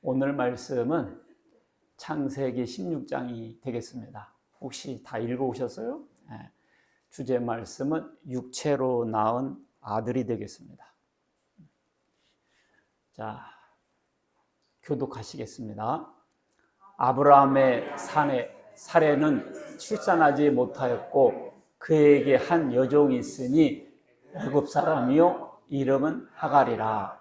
오늘 말씀은 창세기 16장이 되겠습니다. 혹시 다 읽어오셨어요? 주제 말씀은 육체로 낳은 아들이 되겠습니다. 자, 교독하시겠습니다. 아브라함의 사례는 출산하지 못하였고 그에게 한 여종이 있으니 애굽 사람이요 이름은 하갈이라.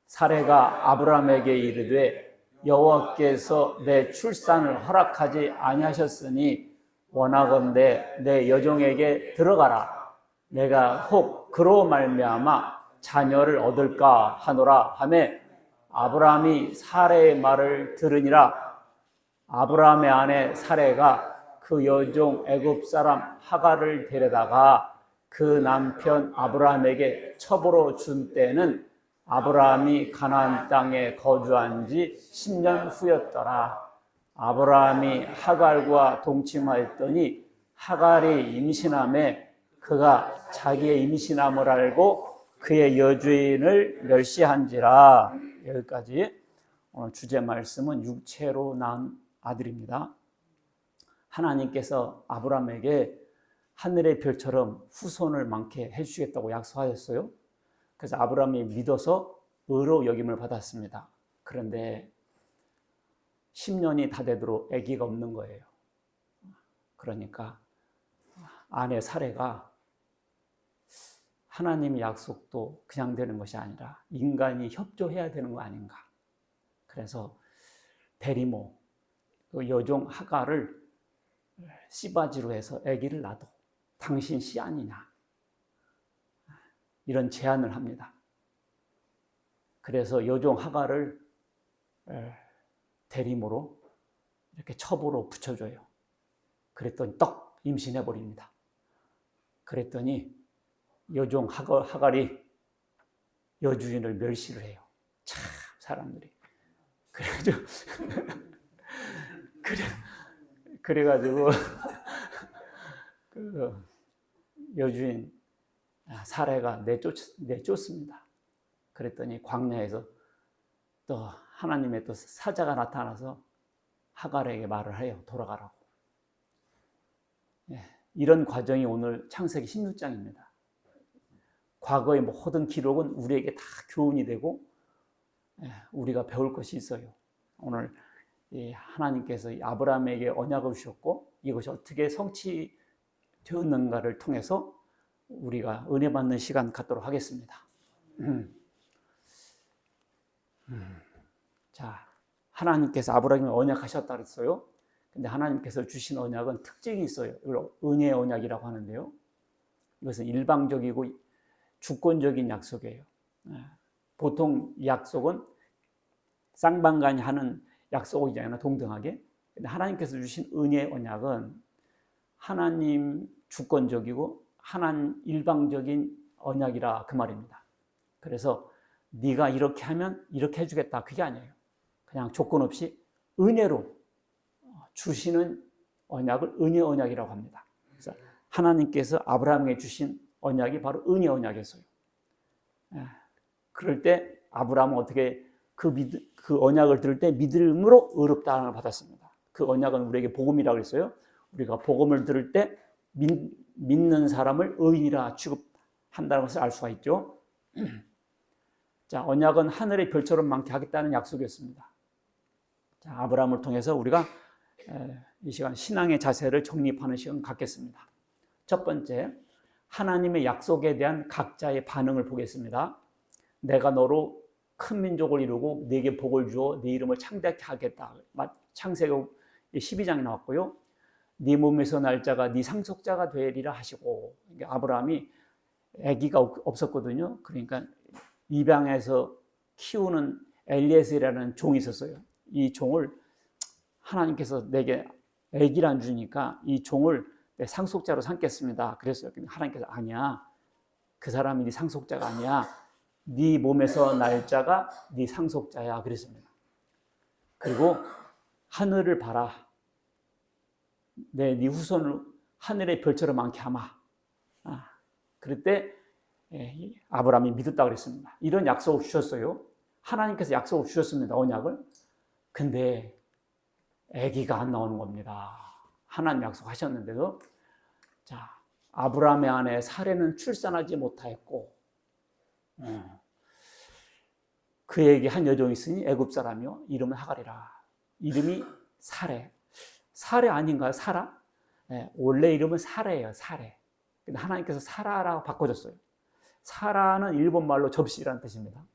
사레가 아브라함에게 이르되 여호와께서 내 출산을 허락하지 아니하셨으니 원하건대 내 여종에게 들어가라. 내가 혹 그로 말미암아 자녀를 얻을까 하노라 하매 아브라함이 사레의 말을 들으니라. 아브라함의 아내 사레가 그 여종 애굽 사람 하갈을 데려다가 그 남편 아브라함에게 첩으로 준 때는 아브라함이 가나안 땅에 거주한 지 10년 후였더라. 아브라함이 하갈과 동침하였더니 하갈이 임신하매 그가 자기의 임신함을 알고 그의 여주인을 멸시한지라. 여기까지. 오늘 주제 말씀은 육체로 낳은 아들입니다. 하나님께서 아브라함에게 하늘의 별처럼 후손을 많게 해주시겠다고 약속하셨어요. 그래서 아브라함이 믿어서 의로 여김을 받았습니다. 그런데 10년이 다 되도록 아기가 없는 거예요. 그러니까 아내 사레가 하나님의 약속도 그냥 되는 것이 아니라 인간이 협조해야 되는 거 아닌가. 그래서 베리모, 그 여종 하갈을 씨바지로 해서 아기를 낳아도 당신 씨 아니냐. 이런 제안을 합니다. 그래서 여종 하갈을 대리모로 이렇게 첩으로 붙여줘요. 그랬더니 떡 임신해버립니다. 그랬더니 여종 하갈이 여주인을 멸시를 해요. 참 사람들이. 그래가지고 그 여주인 사레가 내쫓습니다. 그랬더니 광야에서 또 하나님의 또 사자가 나타나서 하갈에게 말을 해요. 돌아가라고. 이런 과정이 오늘 창세기 16장입니다. 과거의 모든 기록은 우리에게 다 교훈이 되고 우리가 배울 것이 있어요. 오늘 하나님께서 아브라함에게 언약을 주셨고 이것이 어떻게 성취되었는가를 통해서 우리가 은혜 받는 시간 갖도록 하겠습니다. 자, 하나님께서 아브라함에 언약하셨다 그랬어요. 근데 하나님께서 주신 언약은 특징이 있어요. 이걸 은혜의 언약이라고 하는데요. 이것은 일방적이고 주권적인 약속이에요. 보통 약속은 쌍방간이 하는 약속이잖아요. 동등하게. 근데 하나님께서 주신 은혜의 언약은 하나님 주권적이고 하나님 일방적인 언약이라 그 말입니다. 그래서 네가 이렇게 하면 이렇게 해주겠다 그게 아니에요. 그냥 조건 없이 은혜로 주시는 언약을 은혜 언약이라고 합니다. 그래서 하나님께서 아브라함에게 주신 언약이 바로 은혜 언약이었어요. 그럴 때 아브라함은 어떻게 그 언약을 들을 때 믿음으로 의롭다함을 받았습니다. 그 언약은 우리에게 복음이라고 했어요. 우리가 복음을 들을 때 믿는 사람을 의인이라 취급한다는 것을 알 수가 있죠. 자, 언약은 하늘의 별처럼 많게 하겠다는 약속이었습니다. 자, 아브라함을 통해서 우리가 이 시간 신앙의 자세를 정립하는 시간 갖겠습니다. 첫 번째, 하나님의 약속에 대한 각자의 반응을 보겠습니다. 내가 너로 큰 민족을 이루고 네게 복을 주어 네 이름을 창대하게 하겠다. 창세기 12장이 나왔고요. 네 몸에서 날 자가 네 상속자가 되리라 하시고, 아브라함이 아기가 없었거든요. 그러니까 입양해서 키우는 엘리에셀이라는 종이 있었어요. 이 종을 하나님께서 내게 아기를 안 주니까 이 종을 내 상속자로 삼겠습니다. 그랬어요. 하나님께서 아니야. 그 사람이 네 상속자가 아니야. 네 몸에서 날 자가 네 상속자야. 그랬습니다. 그리고 하늘을 봐라. 네 후손을 하늘의 별처럼 많게 하마. 그럴 때 아브라함이 믿었다고 그랬습니다. 이런 약속을 주셨어요. 하나님께서 약속을 주셨습니다. 언약을. 근데 아기가 안 나오는 겁니다. 하나님 약속하셨는데도. 자, 아브라함의 아내 사레는 출산하지 못하였고 그에게 한 여종이 있으니 애굽 사람이요 이름은 하갈이라. 이름이 사레. 사레 아닌가요? 사라? 네, 원래 이름은 사레예요. 사레. 근데 하나님께서 사라라고 바꿔줬어요. 사라는 일본 말로 접시라는 뜻입니다.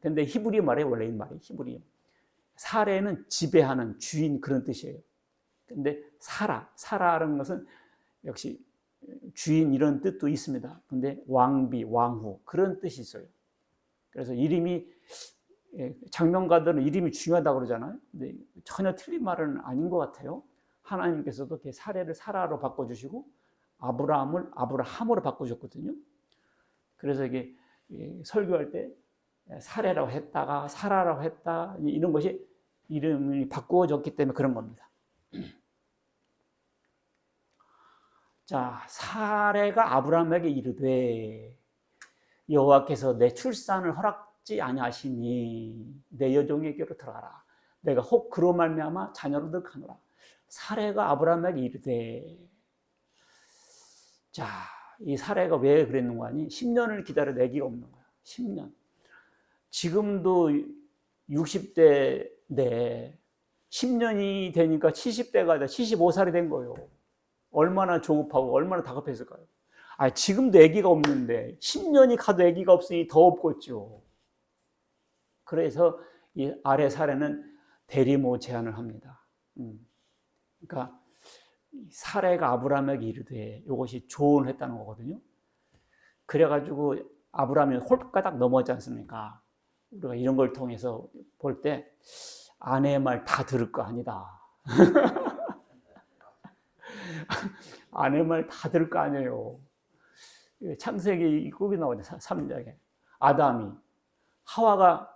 근데 히브리 말이에요. 원래 이 말이 히브리. 사레는 지배하는 주인 그런 뜻이에요. 근데 사라라는 것은 역시 주인 이런 뜻도 있습니다. 근데 왕비, 왕후 그런 뜻이 있어요. 그래서 이름이 장명가들은 이름이 중요하다고 그러잖아요. 근데 전혀 틀린 말은 아닌 것 같아요. 하나님께서도 사레를 사라로 바꿔주시고 아브라함을 아브라함으로 바꿔줬거든요. 그래서 이게 설교할 때 사레라고 했다가 사라라고 했다 이런 것이 이름이 바꾸어졌기 때문에 그런 겁니다. 자, 사레가 아브라함에게 이르되 여호와께서 내 출산을 허락지 아니하시니 내 여종에게로 들어가라. 내가 혹 그로 말미암아 자녀를 얻으리라. 사레가 아브라함에게 이르되. 자, 이 사레가 왜 그랬는가 하니 10년을 기다려도 아기가 없는 거야. 10년. 지금도 60대인데 10년이 되니까 70대가 돼. 75살이 된 거예요. 얼마나 조급하고 얼마나 다급했을까요? 지금도 아기가 없는데 10년이 가도 아기가 없으니 더 없겠죠. 그래서 이 아래 사례는 대리모 제안을 합니다. 그러니까 사례가 아브라함에게 이르되 이것이 조언했다는 거거든요. 그래가지고 아브라함이 홀가닥 넘어지 않습니까? 우리가 이런 걸 통해서 볼 때 아내의 말 다 들을 거 아니다. 아내 말 다 들을 거 아니에요. 창세기 꼭이 나오죠. 3장에 아담이 하와가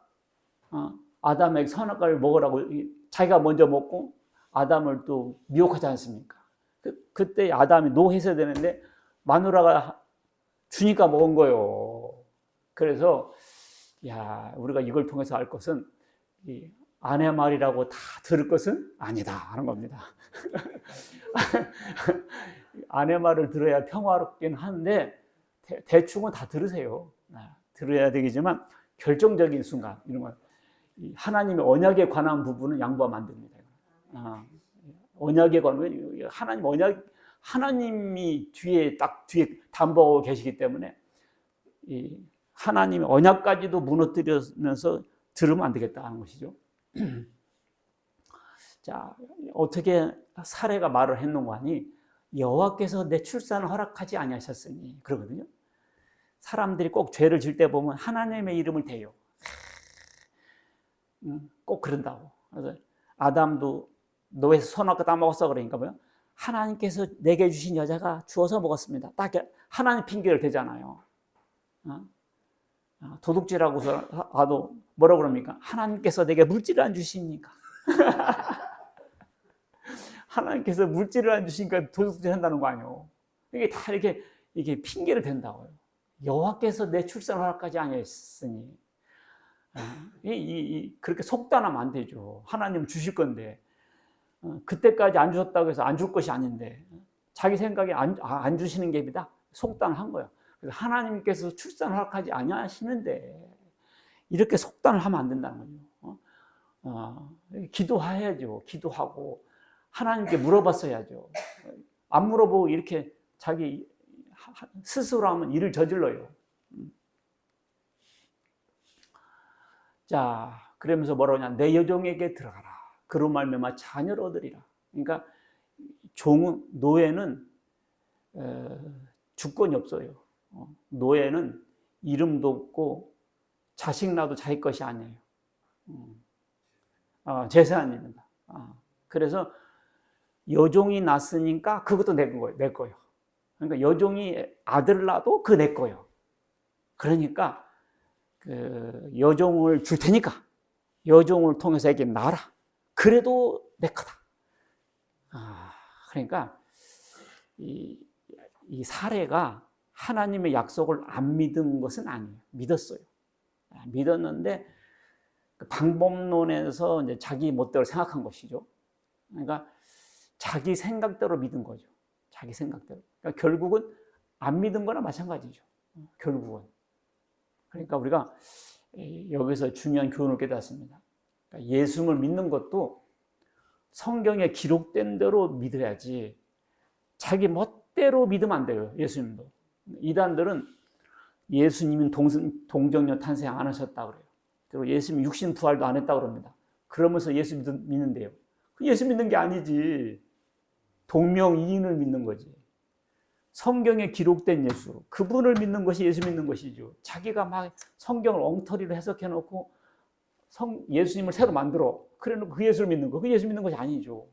아담에게 선악과를 먹으라고 자기가 먼저 먹고 아담을 또 미혹하지 않습니까? 그때 아담이 노했어야 되는데 마누라가 주니까 먹은 거예요. 그래서 우리가 이걸 통해서 알 것은 이 아내 말이라고 다 들을 것은 아니다 하는 겁니다. 아내 말을 들어야 평화롭긴 한데 대충은 다 들으세요. 들어야 되겠지만 결정적인 순간 이런 거 하나님의 언약에 관한 부분은 양보하면 안 됩니다. 언약에 관한 하나님 언약 하나님이 뒤에 담보하고 계시기 때문에 이 하나님의 언약까지도 무너뜨리면서 들으면 안 되겠다 하는 것이죠. 자, 어떻게 사례가 말을 했는가 하니 여호와께서 내 출산을 허락하지 아니하셨으니 그러거든요. 사람들이 꼭 죄를 질 때 보면 하나님의 이름을 대요. 꼭 그런다고. 그래서 아담도 노에서 선악과 따먹었어 그러니까 뭐야? 하나님께서 내게 주신 여자가 주어서 먹었습니다. 딱 하나님 핑계를 대잖아요. 도둑질하고 가도 뭐라 그럽니까? 하나님께서 내게 물질을 안 주시니까. 하나님께서 물질을 안 주시니까 도둑질 한다는 거 아니에요. 이게 다 이게 핑계를 댄다고요. 여호와께서 내 출산을 허락하지 아니했으니 그렇게 속단하면 안 되죠. 하나님 주실 건데 그때까지 안 주셨다고 해서 안 줄 것이 아닌데 자기 생각에 안 주시는 게 아니라 속단을 한 거예요. 그래서 하나님께서 출산을 허락하지 아니하시는데 이렇게 속단을 하면 안 된다는 거죠. 기도해야죠. 기도하고 하나님께 물어봤어야죠. 안 물어보고 이렇게 자기 스스로 하면 일을 저질러요. 자, 그러면서 뭐라고 하냐? 내 여종에게 들어가라. 그로 말미암아 자녀를 얻으리라. 그러니까 노예는 주권이 없어요. 노예는 이름도 없고 자식 낳아도 자기 것이 아니에요. 재산입니다. 그래서 여종이 낳았으니까 그것도 내 거예요. 그러니까 여종이 아들을 낳아도 그거 내 거예요. 그러니까 그 여종을 줄 테니까 여종을 통해서 애기 낳아라. 그래도 내 거다. 그러니까 이 사례가 하나님의 약속을 안 믿은 것은 아니에요. 믿었어요. 믿었는데 그 방법론에서 이제 자기 멋대로 생각한 것이죠. 그러니까 자기 생각대로 믿은 거죠. 자기 생각대로. 그러니까 결국은 안 믿은 거나 마찬가지죠. 결국은. 그러니까 우리가 여기서 중요한 교훈을 깨닫습니다. 그러니까 예수님을 믿는 것도 성경에 기록된 대로 믿어야지 자기 멋대로 믿으면 안 돼요. 예수님도. 이단들은 예수님은 동정녀 탄생 안 하셨다 그래요. 그리고 예수님 육신 부활도 안 했다 그럽니다. 그러면서 예수 믿는데요. 예수 믿는 게 아니지. 동명이인을 믿는 거지. 성경에 기록된 예수, 그분을 믿는 것이 예수 믿는 것이죠. 자기가 막 성경을 엉터리로 해석해 놓고 예수님을 새로 만들어 그래 놓고 그 예수를 믿는 거, 그 예수 믿는 것이 아니죠.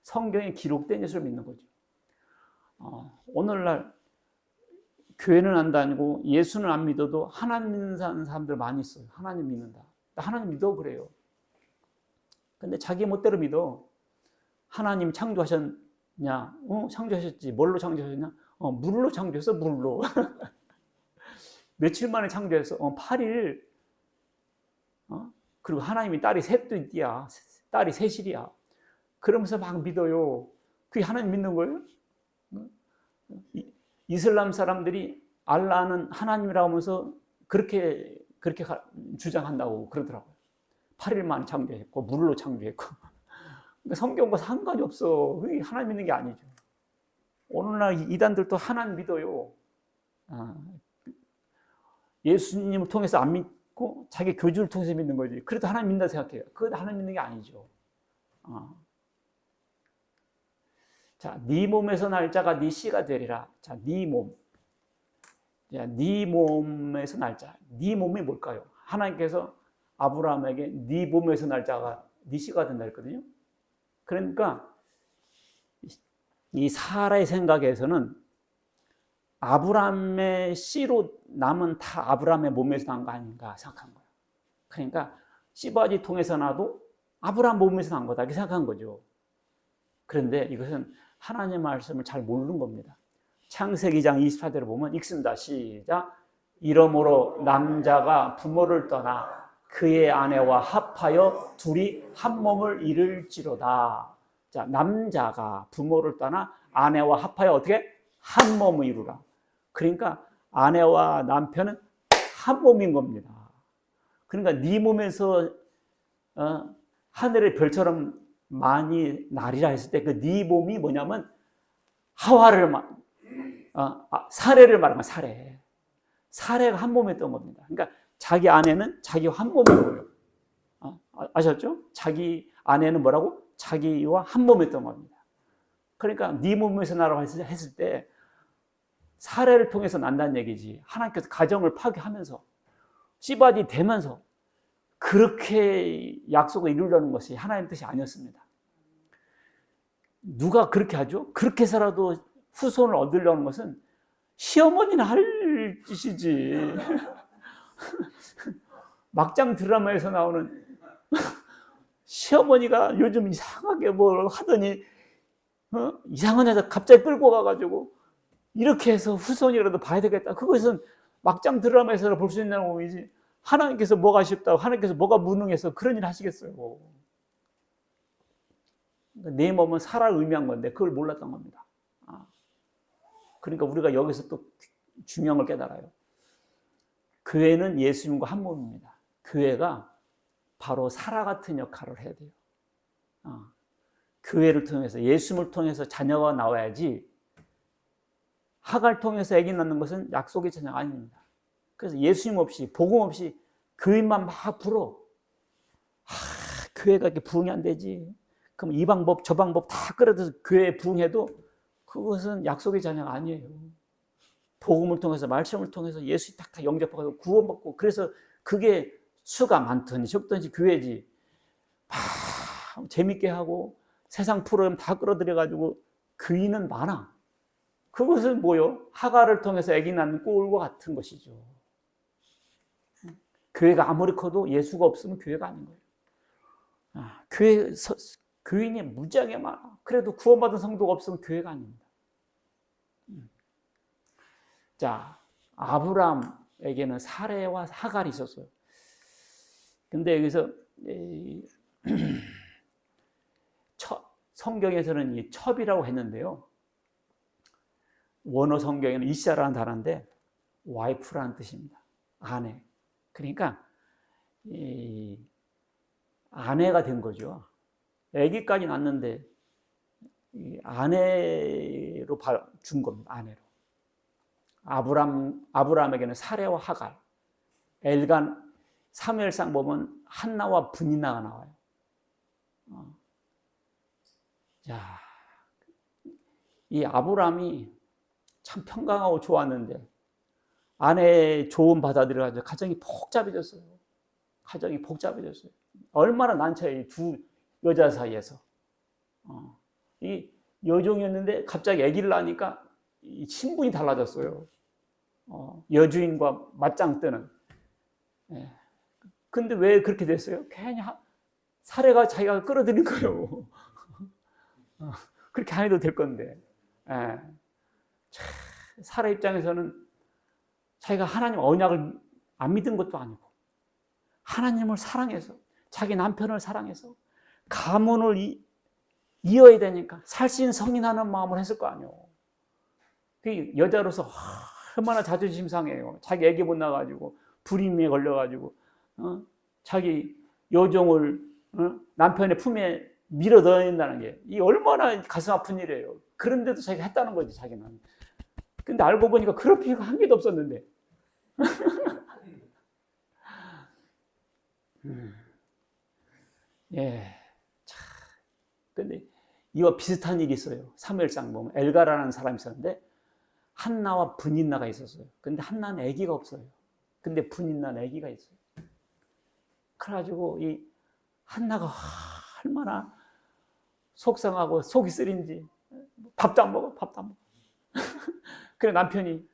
성경에 기록된 예수를 믿는 거죠. 오늘날 교회는 안 다니고 예수는 안 믿어도 하나님 믿는 사람들 많이 있어요. 하나님 믿는다. 하나님 믿어 그래요. 근데 자기 멋대로 믿어. 하나님 창조하셨냐? 창조하셨지. 뭘로 창조하셨냐? 물로 창조했어, 물로. 며칠 만에 창조했어? 8일. 그리고 하나님이 딸이 셋이야. 딸이 셋이야. 그러면서 막 믿어요. 그게 하나님 믿는 거예요? 이슬람 사람들이 알라는 하나님이라고 하면서 그렇게 주장한다고 그러더라고요. 8일 만에 창조했고 물로 창조했고. 그러니까 성경과 상관이 없어. 그게 하나님 믿는 게 아니죠. 오늘날 이단들도 하나님 믿어요. 예수님을 통해서 안 믿고 자기 교주를 통해서 믿는 거지. 그래도 하나님 믿는다 생각해요. 그것도 하나님 믿는 게 아니죠. 자, 네 몸에서 날 자가 네 씨가 되리라. 자, 네 몸. 자, 네 몸에서 날 자. 네 몸이 뭘까요? 하나님께서 아브라함에게 네 몸에서 날 자가 네 씨가 된다 했거든요. 그러니까 이 사라의 생각에서는 아브라함의 씨로 남은 다 아브라함의 몸에서 난 거 아닌가 생각한 거예요. 그러니까 씨바지 통해서 나도 아브라함 몸에서 난 거다 이렇게 생각한 거죠. 그런데 이것은 하나님의 말씀을 잘 모르는 겁니다. 창세기 2장 24절을 보면 읽습니다. 시작. 이러므로 남자가 부모를 떠나 그의 아내와 합하여 둘이 한 몸을 이룰지로다. 자, 남자가 부모를 떠나 아내와 합하여 어떻게? 한 몸을 이루라. 그러니까 아내와 남편은 한 몸인 겁니다. 그러니까 네 몸에서 하늘의 별처럼 많이 나리라 했을 때 그 네 몸이 뭐냐면 하와를 사례를 말하면 사례가 한 몸에 있던 겁니다. 그러니까 자기 아내는 자기와 한 몸인 거예요. 아셨죠? 자기 아내는 뭐라고? 자기와 한 몸에 있던 겁니다. 그러니까 네 몸에서 나라고 했을 때 사례를 통해서 난다는 얘기지. 하나님께서 가정을 파괴하면서 씨바디 되면서 그렇게 약속을 이루려는 것이 하나님 뜻이 아니었습니다. 누가 그렇게 하죠? 그렇게 해서라도 후손을 얻으려는 것은 시어머니는 할 짓이지. 막장 드라마에서 나오는 시어머니가 요즘 이상하게 뭘 하더니 이상한 여자 갑자기 끌고 가가지고 이렇게 해서 후손이라도 봐야 되겠다. 그것은 막장 드라마에서 볼 수 있는 내용이지. 하나님께서 뭐가 아쉽다고 하나님께서 뭐가 무능해서 그런 일 하시겠어요. 내 몸은 사라를 의미한 건데 그걸 몰랐던 겁니다. 그러니까 우리가 여기서 또 중요한 걸 깨달아요. 교회는 예수님과 한 몸입니다. 교회가 바로 사라 같은 역할을 해야 돼요. 교회를 통해서 예수님을 통해서 자녀가 나와야지 하가를 통해서 아기 낳는 것은 약속의 자녀가 아닙니다. 그래서 예수님 없이 복음 없이 교회만 막 불어. 교회가 이렇게 부흥이 안 되지. 그럼 이 방법 저 방법 다 끌어들여서 교회에 부흥해도 그것은 약속의 자녀가 아니에요. 복음을 통해서 말씀을 통해서 예수 딱 영접하고 구원받고 그래서 그게 수가 많든지 적든지 교회지. 재밌게 하고 세상 프로그램 다 끌어들여가지고 교인은 많아. 그것은 뭐요? 하가를 통해서 아기 낳는 꼴과 같은 것이죠. 교회가 아무리 커도 예수가 없으면 교회가 아닌 거예요. 교인이 무지하게 많아. 그래도 구원받은 성도가 없으면 교회가 아닙니다. 자, 아브라함 아브라함에게는 사레와 하갈이 있었어요. 근데 여기서 성경에서는 이 첩이라고 했는데요. 원어 성경에는 이샤라는 단어인데 와이프라는 뜻입니다. 아내. 그러니까 이 아내가 된 거죠. 아기까지 낳았는데 아내로 준 겁니다. 아내로. 아브라함에게는 사레와 하갈, 엘간, 사무엘상 보면 한나와 브니나가 나와요. 자, 이 아브라함이 참 평강하고 좋았는데 아내의 조언 받아들여가지고 가정이 복잡해졌어요. 가정이 복잡해졌어요. 얼마나 난처해요. 이 두 여자 사이에서. 이 여종이었는데 갑자기 아기를 낳으니까 이 신분이 달라졌어요. 여주인과 맞짱 뜨는. 예. 근데 왜 그렇게 됐어요? 괜히 사례가 자기가 끌어들인 거예요. 그렇게 안 해도 될 건데. 예. 사례 입장에서는 자기가 하나님 언약을 안 믿은 것도 아니고 하나님을 사랑해서 자기 남편을 사랑해서 가문을 이어야 되니까 살신 성인하는 마음을 했을 거 아니에요. 그 여자로서 얼마나 자존심 상해요. 자기 애기 못 낳아가지고 불임에 걸려가지고 자기 여종을 남편의 품에 밀어 넣어야 된다는 게 이 얼마나 가슴 아픈 일이에요. 그런데도 자기가 했다는 거지 자기는. 근데 알고 보니까 그럴 필요가 한 개도 없었는데. 예. 참. 근데 이와 비슷한 일이 있어요. 사무엘상 보면 엘가라는 사람이 있었는데 한나와 브닌나가 있었어요. 근데 한나는 아기가 없어요. 근데 브닌나는 아기가 있어요. 그래가지고 이 한나가 얼마나 속상하고 속이 쓰린지 밥도 안 먹어. 그래 남편이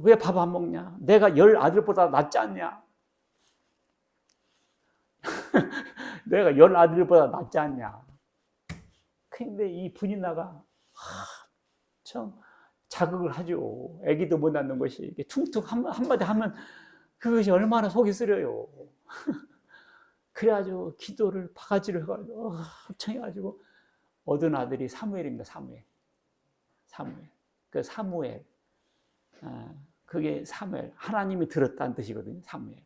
왜 밥 안 먹냐? 내가 10 아들보다 낫지 않냐? 내가 10 아들보다 낫지 않냐? 근데 이 분인나가 참 자극을 하죠. 아기도 못 낳는 것이 이렇게 퉁퉁 한마디 하면 그것이 얼마나 속이 쓰려요. 그래가지고 기도를 바가지를 해가지고 합청해가지고 얻은 아들이 사무엘입니다. 사무엘. 그 사무엘. 그게 사무엘. 하나님이 들었다는 뜻이거든요. 사무엘.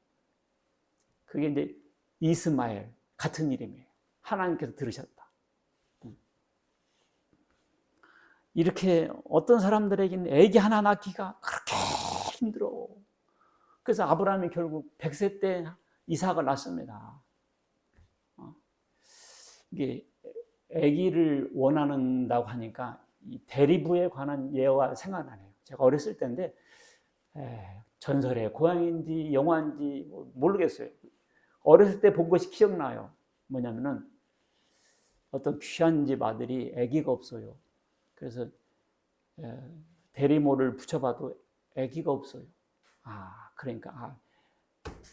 그게 이제 이스마엘 같은 이름이에요. 하나님께서 들으셨다. 이렇게 어떤 사람들에게는 아기 하나 낳기가 그렇게 힘들어. 그래서 아브라함이 결국 100세 때 이삭을 낳습니다. 이게 아기를 원한다고 하니까 이 대리부에 관한 예화가 생각나네요. 제가 어렸을 때인데 전설의 고향인지 영화인지 모르겠어요. 어렸을 때 본 것이 기억나요. 뭐냐면은 어떤 귀한 집 아들이 아기가 없어요. 그래서 대리모를 붙여봐도 아기가 없어요. 그러니까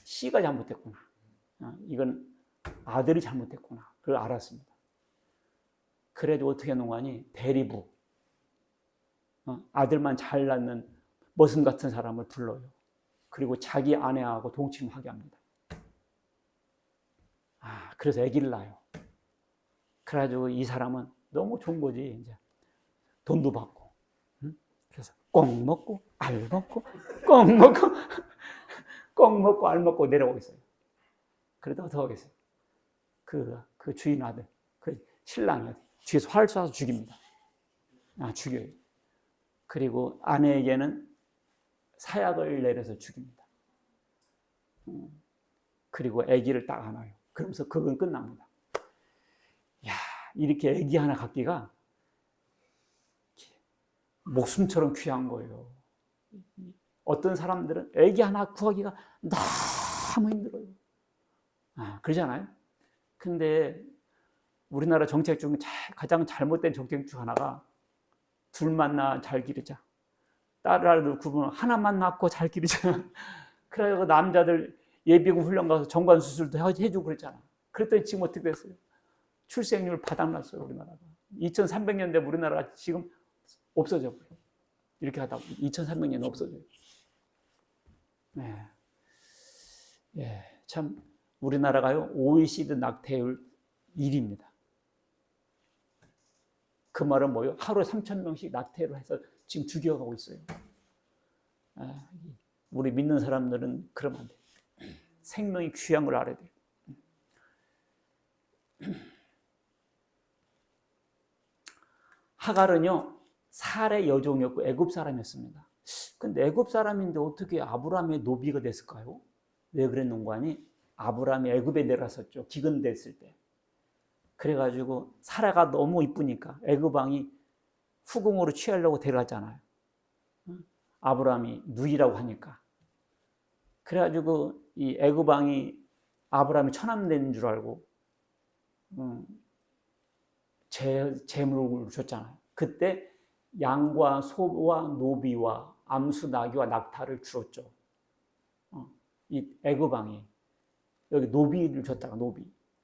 씨가 잘못됐구나. 이건 아들이 잘못됐구나. 그걸 알았습니다. 그래도 어떻게 농하니 대리부 아들만 잘 낳는 머슴 같은 사람을 불러요. 그리고 자기 아내하고 동침하게 합니다. 그래서 아기를 낳아요. 그래가지고 이 사람은 너무 좋은 거지. 이제 돈도 받고, 그래서 꽁 먹고 알 먹고 꽁 먹고 꽁 먹고 알 먹고 내려오고 있어요. 그래도 어떻게 하겠어요? 그 주인 아들, 그 신랑이 뒤에서 활 쏴서 죽입니다. 죽여요. 그리고 아내에게는 사약을 내려서 죽입니다. 그리고 아기를 딱 안아요. 그러면서 그건 끝납니다. 이렇게 아기 하나 갖기가 목숨처럼 귀한 거예요. 어떤 사람들은 아기 하나 구하기가 너무 힘들어요. 그러잖아요. 근데 우리나라 정책 중 가장 잘못된 정책 중 하나가 둘만 낳아 잘 기르자. 딸을 구분 하나만 낳고 잘 기르자. 그래서 남자들 예비군 훈련 가서 정관 수술도 해주고 그랬잖아. 그랬더니 지금 어떻게 됐어요? 출생률 바닥났어요, 우리나라가. 2300년대 우리나라가 지금 없어져 버려요. 이렇게 하다 보면 2300년 없어져요. 네. 예, 참 우리나라가요 OECD 낙태율 1위입니다. 그 말은 뭐예요? 하루에 3,000명씩 낙태를 해서 지금 죽여가고 있어요. 우리 믿는 사람들은 그러면 안 돼요. 생명이 귀한 걸 알아야 돼요. 하갈은요 살의 여종이었고 애굽 사람이었습니다. 근데 애굽 사람인데 어떻게 아브라함의 노비가 됐을까요? 왜 그랬는가 하니 아브라함이 애굽에 내려갔었죠. 기근됐을 때. 그래가지고 사라가 너무 이쁘니까 애굽 왕이 후궁으로 취하려고 데려갔잖아요. 아브라함이 누이라고 하니까. 그래가지고 이 애굽 왕이 아브라함이 처남된 줄 알고 재물을 줬잖아요. 그때 양과 소와 노비와 암수 나귀와 낙타를 주었죠. 이 애굽 왕이 여기 노비를 줬다가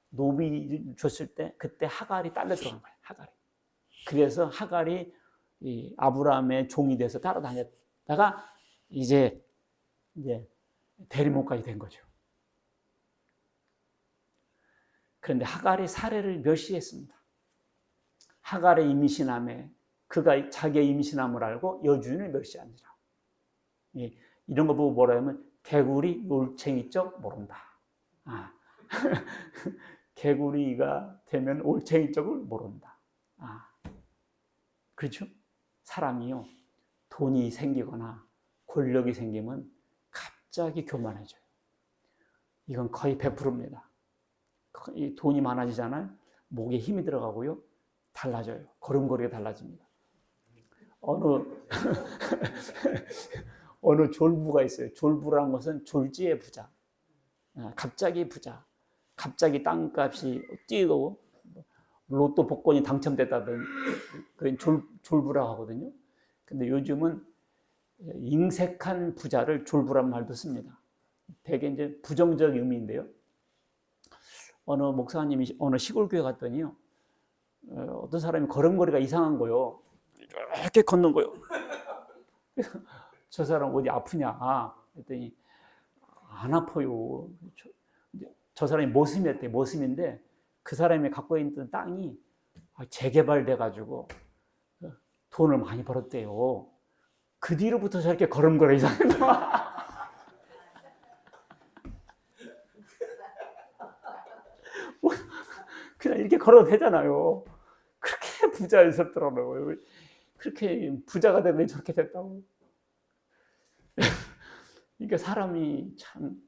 노비를 줬을 때 그때 하갈이 딸려 들어간 거예요. 하갈이. 그래서 하갈이 이 아브라함의 종이 돼서 따라다녔다가 이제 대리모까지 된 거죠. 그런데 하갈이 사례를 멸시했습니다. 하갈의 임신함에 그가 자기의 임신함을 알고 여주인을 멸시하니라. 이런 거 보고 뭐라 하면 개구리 올챙이적 모른다. 개구리가 되면 올챙이적을 모른다. 그렇죠? 사람이요 돈이 생기거나 권력이 생기면 갑자기 교만해져요. 이건 거의 100%입니다. 이 돈이 많아지잖아요. 목에 힘이 들어가고요. 달라져요. 걸음걸이가 달라집니다. 어느 졸부가 있어요. 졸부라는 것은 졸지의 부자. 갑자기 부자. 갑자기 땅값이 뛰고 로또 복권이 당첨됐다든 그건 졸부라고 하거든요. 근데 요즘은 잉색한 부자를 졸부란 말도 씁니다. 되게 이제 부정적 의미인데요. 어느 목사님이 어느 시골 교회 갔더니요. 어떤 사람이 걸음걸이가 이상한 거요. 이렇게 걷는 거요. 저 사람 어디 아프냐? 그랬더니 안 아파요. 저 사람이 모슴이었대. 모슴인데 그 사람이 갖고 있는 땅이 재개발돼가지고 돈을 많이 벌었대요. 그 뒤로부터 저렇게 걸음걸이 이상한 거야. 그냥 이렇게 걸어도 되잖아요. 그렇게 부자였었더라고요. 그렇게 부자가 되는데 저렇게 됐다고. 그러니까 사람이 참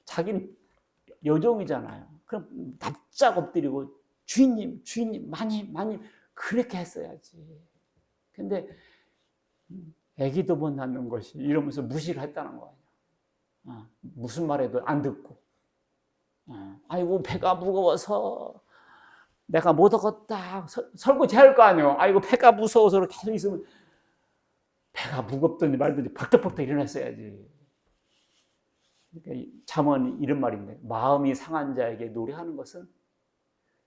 자기는 여종이잖아요. 그럼 납작 엎드리고 주인님 많이 그렇게 했어야지. 근데 애기도 못 낳는 것이 이러면서 무시를 했다는 거예요. 무슨 말해도 안 듣고. 아이고 배가 무거워서 내가 못 얻었다. 설거지할 거 아니에요. 아이고 배가 무서워서 계속 있으면 배가 무겁든지 말든지 벌떡벌떡 일어났어야지. 그러니까 잠언 이런 말인데 마음이 상한 자에게 노래하는 것은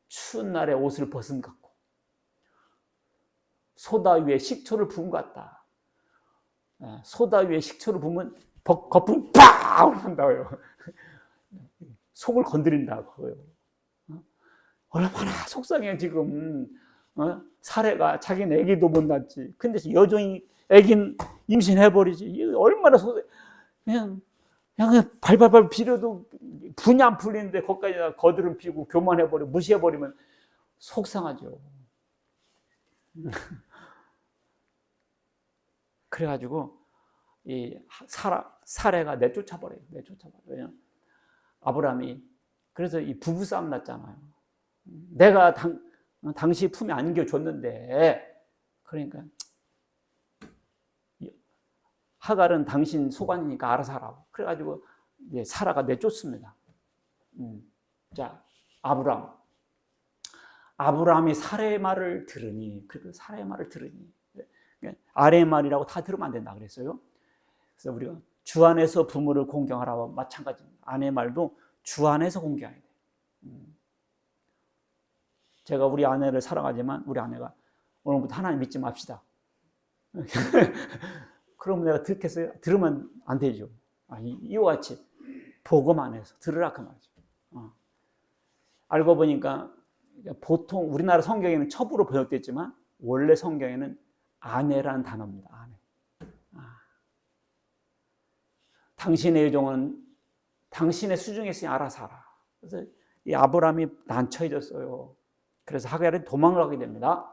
추운 날에 옷을 벗은 것 같고 소다 위에 식초를 부은 것 같다. 소다 위에 식초를 부으면 거품 팍 한다고요. 속을 건드린다고요. 얼마나 속상해 지금. 사례가 자기는 애기도 못 낳지. 근데 여종이 애긴 임신해버리지. 얼마나 속상해. 그냥 발발발 비려도 분이 안 풀리는데 거기까지 거드름 피고 교만해버리고 무시해버리면 속상하죠. 그래가지고 이 사례가 내쫓아버려요. 왜냐면 아브라함이 그래서 이 부부싸움 났잖아요. 내가 당시 품에 안겨줬는데 그러니까 하갈은 당신 소관이니까 알아서 하라고. 그래가지고 이제 사라가 내쫓습니다. 자, 아브라함이 사라의 말을 들으니, 그리고 사라의 말을 들으니, 아래의 말이라고 다 들으면 안 된다 그랬어요. 그래서 우리가 주 안에서 부모를 공경하라와 마찬가지입니다. 아내의 말도 주 안에서 공경해야 돼. 제가 우리 아내를 사랑하지만 우리 아내가 오늘부터 하나님 믿지 맙시다. 그럼 내가 듣겠어요? 들으면 안 되죠. 이와 같이 복음 안에서 들으라 그 말이죠. 알고 보니까 보통 우리나라 성경에는 첩으로 번역됐지만 원래 성경에는 아내라는 단어입니다. 아내. 당신의 종은 당신의 수중에 있으니 알아서 하라. 그래서 이 아브라함이 난처해졌어요. 그래서 하갈이 도망가게 됩니다.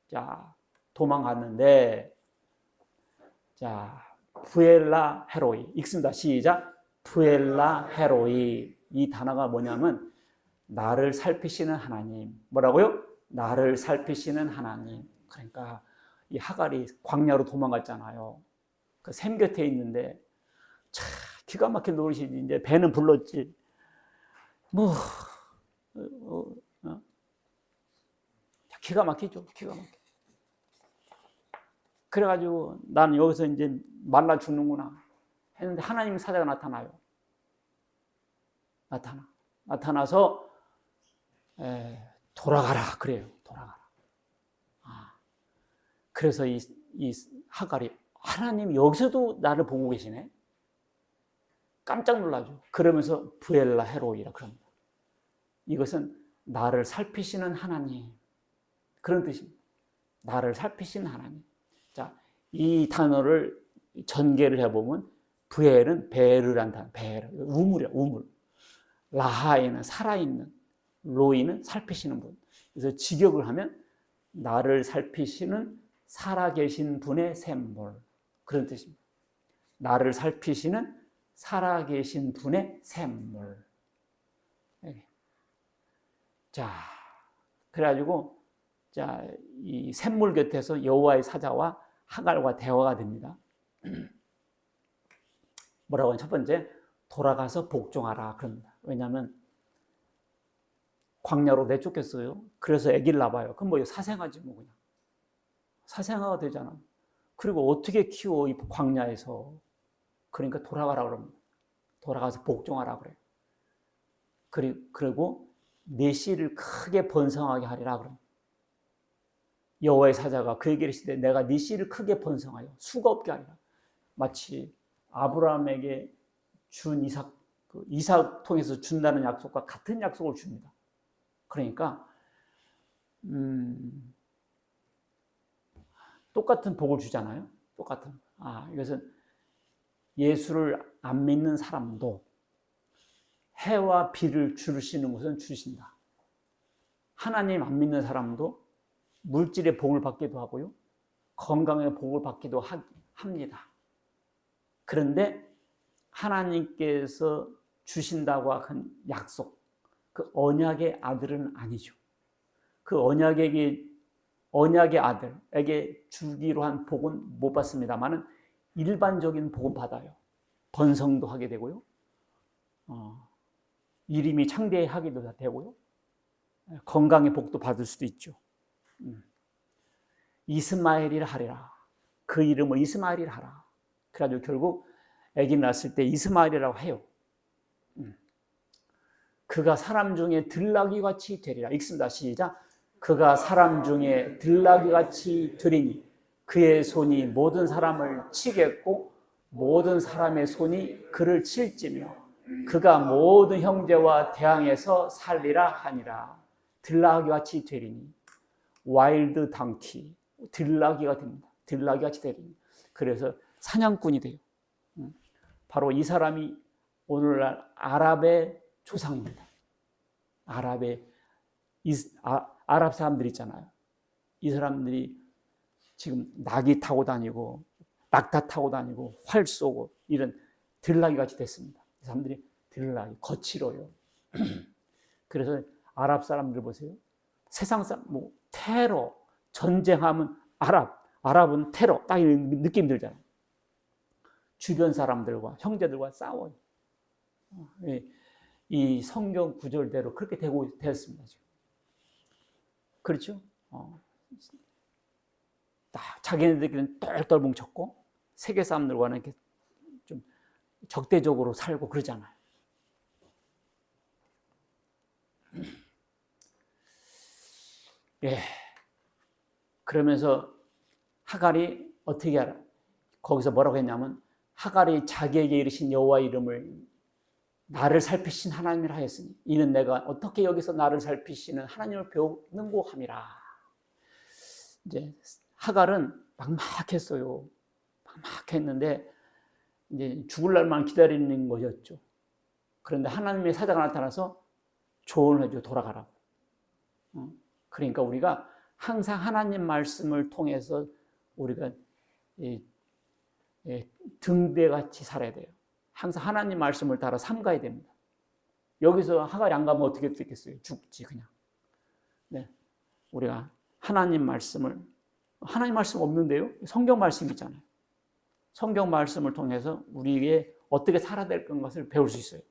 자, 도망갔는데, 자, 부엘라 헤로이. 읽습니다. 시작. 부엘라 헤로이. 이 단어가 뭐냐면, 나를 살피시는 하나님. 뭐라고요? 나를 살피시는 하나님. 그러니까, 이 하갈이 광야로 도망갔잖아요. 그 샘 곁에 있는데, 참, 기가 막힌 노릇이지. 이제 배는 불렀지. 기가 막히죠. 기가 막혀. 그래가지고 나는 여기서 이제 말라 죽는구나 했는데 하나님 사자가 나타나요. 나타나서 돌아가라 그래요. 돌아가라. 그래서 이 하갈이 하나님 여기서도 나를 보고 계시네. 깜짝 놀라죠. 그러면서 부엘라 헤로이라 그럽니다. 이것은 나를 살피시는 하나님 그런 뜻입니다. 나를 살피시는 하나님. 자, 이 단어를 전개를 해보면 부엘은 베르란 단어, 베르, 우물이야, 우물. 라하에는 살아있는, 로이는 살피시는 분. 그래서 직역을 하면 나를 살피시는 살아계신 분의 샘물. 그런 뜻입니다. 나를 살피시는 살아계신 분의 샘물. 자, 그래가지고 자, 이 샘물 곁에서 여호와의 사자와 하갈과 대화가 됩니다. 뭐라고 하냐? 첫 번째, 돌아가서 복종하라 그럽니다. 왜냐하면 광야로 내쫓겼어요. 그래서 아기를 낳아요. 그럼 뭐 사생아지 뭐 그냥 사생아가 되잖아. 그리고 어떻게 키워 이 광야에서? 그러니까 돌아가라 그럽니다. 돌아가서 복종하라 그래요. 그리고 내 씨를 크게 번성하게 하리라 그럽니다. 여호와의 사자가 그에게 이르시되 내가 네 씨를 크게 번성하여 수가 없게 하리라. 마치 아브라함에게 준 이삭 통해서 준다는 약속과 같은 약속을 줍니다. 그러니까 똑같은 복을 주잖아요. 똑같은. 이것은 예수를 안 믿는 사람도 해와 비를 주시는 것은 주신다. 하나님 안 믿는 사람도 물질의 복을 받기도 하고요. 건강의 복을 받기도 합니다. 그런데 하나님께서 주신다고 한 약속, 그 언약의 아들은 아니죠. 그 언약의 아들에게 주기로 한 복은 못 받습니다만은 일반적인 복은 받아요. 번성도 하게 되고요. 이름이 창대하기도 되고요. 건강의 복도 받을 수도 있죠. 이스마엘이라 하리라. 그 이름을 이스마엘이라 하라. 그래가지고 결국 아기 낳았을 때 이스마엘이라고 해요. 그가 사람 중에 들나귀같이 되리라. 읽습니다. 시작. 그가 사람 중에 들나귀같이 되리니 그의 손이 모든 사람을 치겠고 모든 사람의 손이 그를 칠지며 그가 모든 형제와 대항해서 살리라 하니라. 들나귀같이 되리니 와일드 당키 들나귀가 됩니다. 들나귀같이 되리니 그래서 사냥꾼이 돼요. 바로 이 사람이 오늘날 아랍의 조상입니다. 아랍 사람들 있잖아요. 이 사람들이 지금 낙이 타고 다니고 낙타 타고 다니고 활 쏘고 이런 들나귀 같이 됐습니다. 이 사람들이 들나귀 거칠어요. 그래서 아랍 사람들 보세요. 세상 사람 테러 전쟁하면 아랍은 테러 딱 이런 느낌 들잖아요. 주변 사람들과 형제들과 싸워요. 이 성경 구절대로 그렇게 되었습니다. 지금. 그렇죠? 딱 자기네들끼리는 똘똘 뭉쳤고 세계 사람들과는 이렇게 좀 적대적으로 살고 그러잖아요. 예. 그러면서 하갈이 어떻게 알아? 거기서 뭐라고 했냐면 하갈이 자기에게 이르신 여호와 이름을 나를 살피신 하나님이라 하였으니 이는 내가 어떻게 여기서 나를 살피시는 하나님을 배우는고 함이라. 이제 하갈은 막막했어요. 막막했는데 이제 죽을 날만 기다리는 것이었죠. 그런데 하나님의 사자가 나타나서 조언을 해줘 돌아가라고. 그러니까 우리가 항상 하나님 말씀을 통해서 우리가 등대같이 살아야 돼요. 항상 하나님 말씀을 따라 삼가야 됩니다. 여기서 하갈이 안 가면 어떻게 되겠어요? 죽지 그냥. 네, 우리가 하나님 말씀 없는데요? 성경 말씀 있잖아요. 성경 말씀을 통해서 우리에게 어떻게 살아야 될 것을 배울 수 있어요.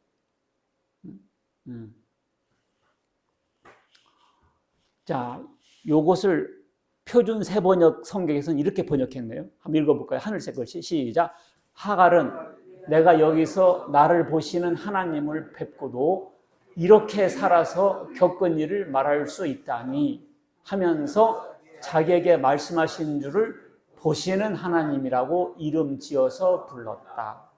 자, 요것을 표준 세번역 성경에서는 이렇게 번역했네요. 한번 읽어볼까요? 하늘색 글씨 시작. 하갈은 내가 여기서 나를 보시는 하나님을 뵙고도 이렇게 살아서 겪은 일을 말할 수 있다니 하면서 자기에게 말씀하신 줄을 보시는 하나님이라고 이름 지어서 불렀다.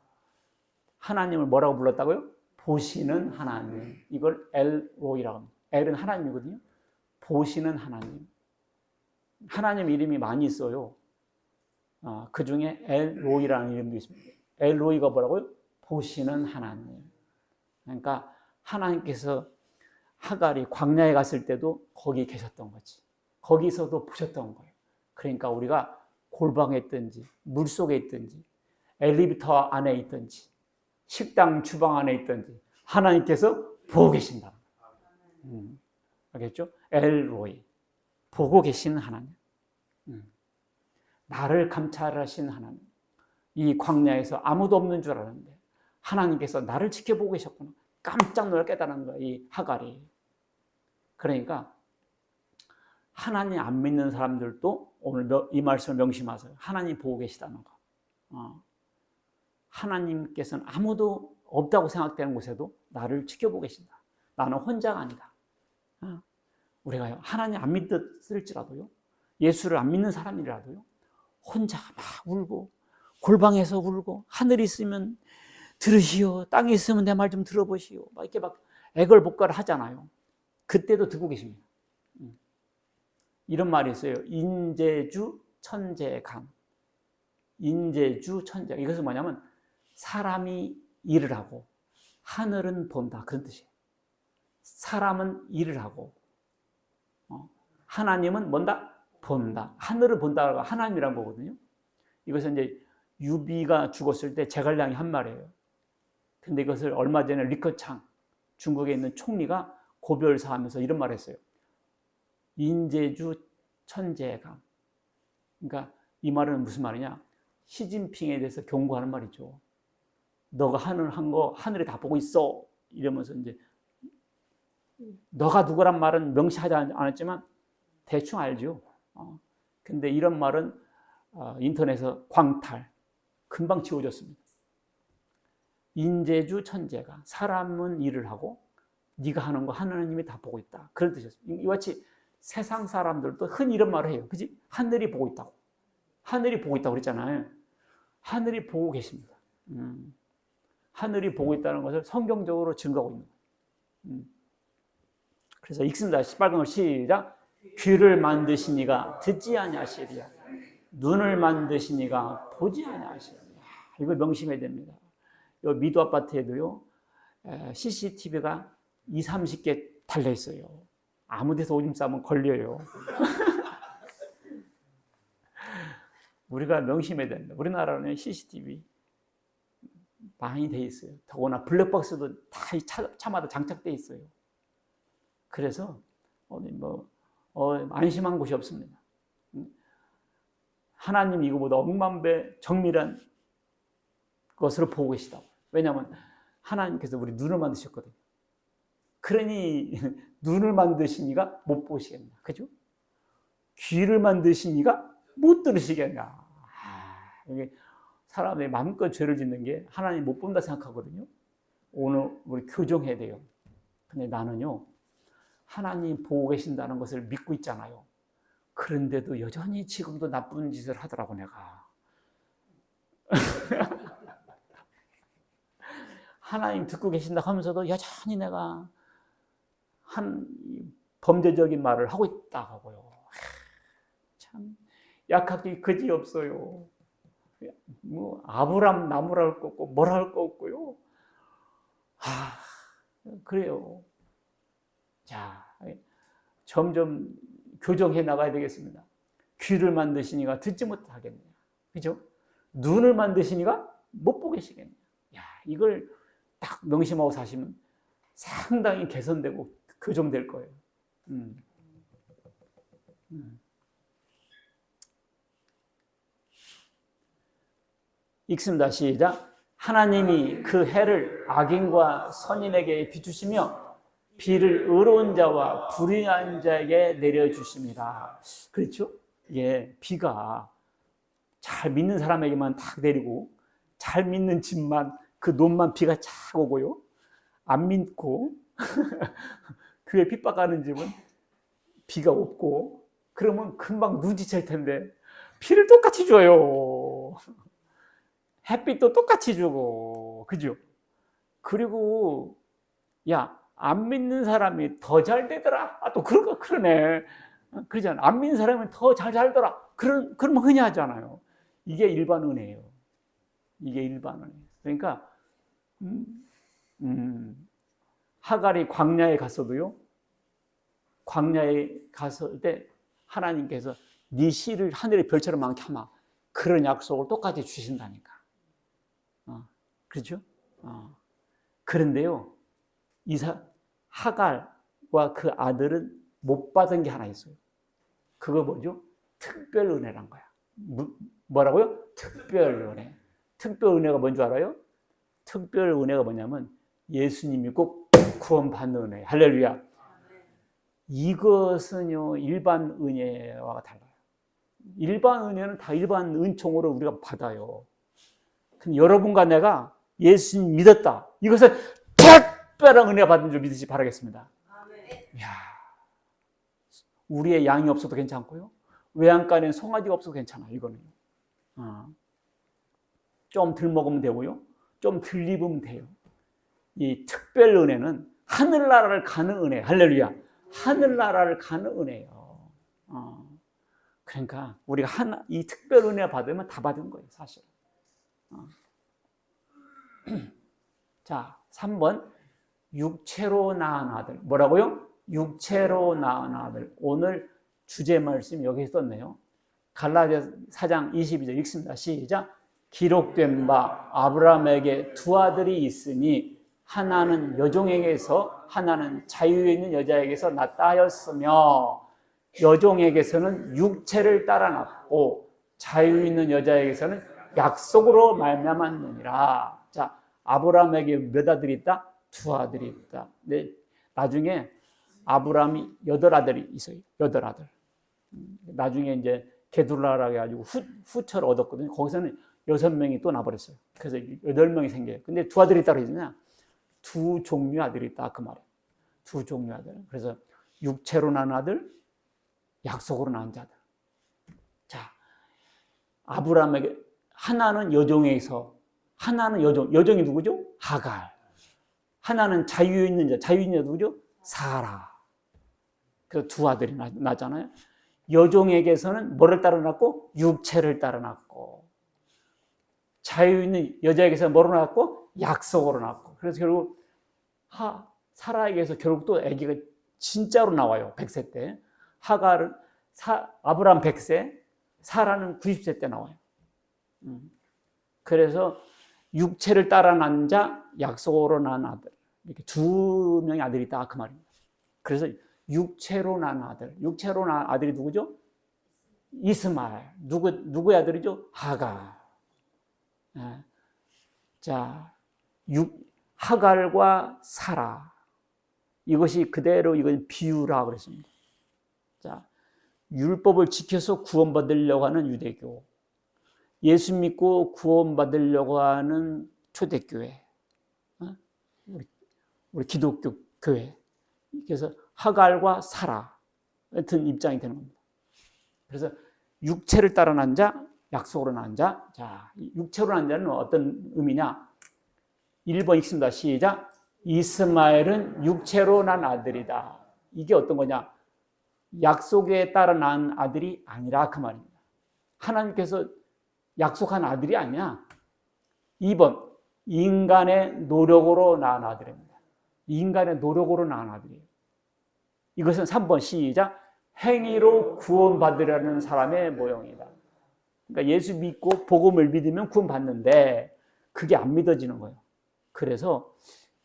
하나님을 뭐라고 불렀다고요? 보시는 하나님. 이걸 엘로이라고 합니다. 엘은 하나님이거든요. 보시는 하나님. 하나님 이름이 많이 있어요. 그 중에 엘로이라는 이름도 있습니다. 엘로이가 뭐라고요? 보시는 하나님. 그러니까 하나님께서 하갈이 광야에 갔을 때도 거기 계셨던 거지. 거기서도 보셨던 거예요. 그러니까 우리가 골방에 있든지 물속에 있든지 엘리베이터 안에 있든지 식당 주방 안에 있든지 하나님께서 보고 계신다. 알겠죠? 엘로이. 보고 계시는 하나님. 나를 감찰하신 하나님. 이 광야에서 아무도 없는 줄 알았는데 하나님께서 나를 지켜보고 계셨구나. 깜짝 놀라 깨달은 거야, 이 하갈이. 그러니까 하나님 안 믿는 사람들도 오늘 이 말씀을 명심하세요. 하나님 보고 계시다는 거. 하나님께서는 아무도 없다고 생각되는 곳에도 나를 지켜보고 계신다. 나는 혼자가 아니다. 우리가 하나님 안 믿었을지라도요, 예수를 안 믿는 사람이라도요, 혼자 막 울고 골방에서 울고 하늘이 있으면 들으시오, 땅에 있으면 내 말 좀 들어보시오, 막 이렇게 막 애걸복걸을 하잖아요. 그때도 듣고 계십니다. 이런 말이 있어요. 인재주 천재감. 인재주 천재. 이것은 뭐냐면 사람이 일을 하고 하늘은 본다, 그런 뜻이에요. 사람은 일을 하고 하나님은 뭔다? 본다. 하늘을 본다가 하나님이란 거거든요. 이것은 이제 유비가 죽었을 때 제갈량이 한 말이에요. 근데 이것을 얼마 전에 리커창, 중국에 있는 총리가 고별사하면서 이런 말을 했어요. 인재주 천재감. 그러니까 이 말은 무슨 말이냐? 시진핑에 대해서 경고하는 말이죠. 너가 한 거 하늘이 다 보고 있어. 이러면서 이제 너가 누구란 말은 명시하지 않았지만 대충 알죠. 근데 이런 말은 인터넷에서 광탈, 금방 지워졌습니다. 인재주 천재가, 사람은 일을 하고 네가 하는 거 하나님이 다 보고 있다, 그런 뜻이었습니다. 이와 같이 세상 사람들도 흔히 이런 말을 해요. 그지? 하늘이 보고 있다고. 하늘이 보고 있다고 그랬잖아요. 하늘이 보고 계십니다. 하늘이 보고 있다는 것을 성경적으로 증거하고 있는 거예요. 그래서 읽습니다. 빨간 걸 시작. 귀를 만드신 이가 듣지 아니하시리야. 눈을 만드신 이가 보지 아니하시리야. 이걸 명심해야 됩니다. 요 미도 아파트에도요, CCTV가 20-30개 달려 있어요. 아무 데서 오줌 싸면 걸려요. 우리가 명심해야 됩니다. 우리나라는 CCTV 많이 돼 있어요. 더구나 블랙박스도 다 차마다 장착돼 있어요. 그래서 안심한 곳이 없습니다. 하나님 이거보다 억만배 정밀한 것으로 보고 계시다고. 왜냐하면 하나님께서 우리 눈을 만드셨거든요. 그러니 눈을 만드신 이가 못 보시겠냐, 그죠? 귀를 만드신 이가 못 들으시겠냐. 이게 사람이 마음껏 죄를 짓는 게 하나님 못 본다 생각하거든요. 오늘 우리 교정해야 돼요. 근데 나는요, 하나님 보고 계신다는 것을 믿고 있잖아요. 그런데도 여전히 지금도 나쁜 짓을 하더라고, 내가. 하나님 듣고 계신다 하면서도 여전히 내가 한 범죄적인 말을 하고 있다고요. 참 약하기 그지없어요. 뭐 아브람 나무라 할 거 없고 뭐라 할 거 없고요. 그래요. 자, 점점 교정해 나가야 되겠습니다. 귀를 만드시니가 듣지 못하겠네요. 그죠? 눈을 만드시니가 못 보겠시겠네요. 야, 이걸 딱 명심하고 사시면 상당히 개선되고 교정될 거예요. 읽습니다. 시작. 하나님이 그 해를 악인과 선인에게 비추시며 비를 의로운 자와 불의한 자에게 내려주십니다. 그렇죠? 예, 비가 잘 믿는 사람에게만 딱 내리고 잘 믿는 집만 그 논만 비가 착 오고요. 안 믿고 교회 핍박하는 집은 비가 없고 그러면 금방 눈치챌 텐데 비를 똑같이 줘요. 햇빛도 똑같이 주고, 그죠? 그리고 야, 안 믿는 사람이 더 잘 되더라. 또 그러네. 그러잖아. 안 믿는 사람은 더 잘 살더라. 그러면 흔히 하잖아요. 이게 일반 은혜예요. 이게 일반 은혜. 그러니까 하갈이 광야에 갔어도요. 광야에 갔을 때 하나님께서 네 씨를 하늘의 별처럼 많게 하마. 그런 약속을 똑같이 주신다니까. 그렇죠? 그런데요, 하갈과 그 아들은 못 받은 게 하나 있어요. 그거 뭐죠? 특별 은혜란 거야. 뭐라고요? 특별 은혜. 특별 은혜가 뭔 줄 알아요? 특별 은혜가 뭐냐면 예수님이 꼭 구원받는 은혜. 할렐루야. 이것은요, 일반 은혜와 달라요. 일반 은혜는 다 일반 은총으로 우리가 받아요. 근데 여러분과 내가 예수님 믿었다. 이것은 특별한 은혜 받은 줄 믿으시 바라겠습니다. 이야, 우리의 양이 없어도 괜찮고요. 외양간에 송아지가 없어도 괜찮아. 이거는 좀 덜 먹으면 되고요. 좀 덜 입으면 돼요. 이 특별 은혜는 하늘나라를 가는 은혜. 할렐루야. 하늘나라를 가는 은혜예요. 그러니까 우리가 이 특별 은혜 받으면 다 받은 거예요, 사실. 자, 3번. 육체로 낳은 아들. 뭐라고요? 육체로 낳은 아들. 오늘 주제 말씀 여기 썼네요. 갈라디아 4장 22절 읽습니다. 시작. 기록된 바 아브라함에게 두 아들이 있으니 하나는 여종에게서 하나는 자유에 있는 여자에게서 낳다 하였으며 여종에게서는 육체를 따라 낳고 자유 있는 여자에게서는 약속으로 말미암았느니라. 자, 아브라함에게 몇 아들이 있다? 두 아들이 있다. 근데 나중에 아브라함이 8아들이 있어요. 8아들. 나중에 이제 게둘라라고 해가지고 후처를 얻었거든요. 거기서는 6명이 또 나버렸어요. 그래서 8명이 생겨요. 근데 두 아들이 있다고 그러잖아요. 두 종류의 아들이 있다. 그 말이에요. 두 종류의 아들. 그래서 육체로 낳은 아들, 약속으로 낳은 자들. 자, 아브라함에게 하나는 여종에서, 하나는 여종이 누구죠? 하갈. 하나는 자유에 있는 자, 자유 있는 자 누구죠? 사라. 그래서 두 아들이 낳잖아요. 여종에게서는 뭐를 따라 낳고? 육체를 따라 낳고. 자유 있는 여자에게서 뭐로 낳고? 약속으로 낳고. 그래서 결국 사라에게서 결국 또 아기가 진짜로 나와요. 100세 때. 하갈은 아브라함 100세, 사라는 90세 때 나와요. 그래서 육체를 따라 낳은 자, 약속으로 낳은 아들. 이렇게 두 명의 아들이 있다. 그 말입니다. 그래서 육체로 낳은 아들. 육체로 낳은 아들이 누구죠? 이스마엘. 누구의 아들이죠? 하갈. 자, 하갈과 사라. 이것이 그대로 이건 비유라고 그랬습니다. 자, 율법을 지켜서 구원받으려고 하는 유대교. 예수 믿고 구원받으려고 하는 초대교회. 우리 기독교 교회. 그래서 하갈과 사라 같은 입장이 되는 겁니다. 그래서 육체를 따라 난 자, 약속으로 난 자. 자, 육체로 난 자는 어떤 의미냐? 1번 읽습니다. 시작. 이스마엘은 육체로 난 아들이다. 이게 어떤 거냐? 약속에 따라 난 아들이 아니라 그 말입니다. 하나님께서 약속한 아들이 아니야. 2번 인간의 노력으로 낳은 아들입니다. 인간의 노력으로 낳은 아들이에요. 이것은 3번 시작. 행위로 구원받으려는 사람의 모형이다. 그러니까 예수 믿고 복음을 믿으면 구원받는데 그게 안 믿어지는 거예요. 그래서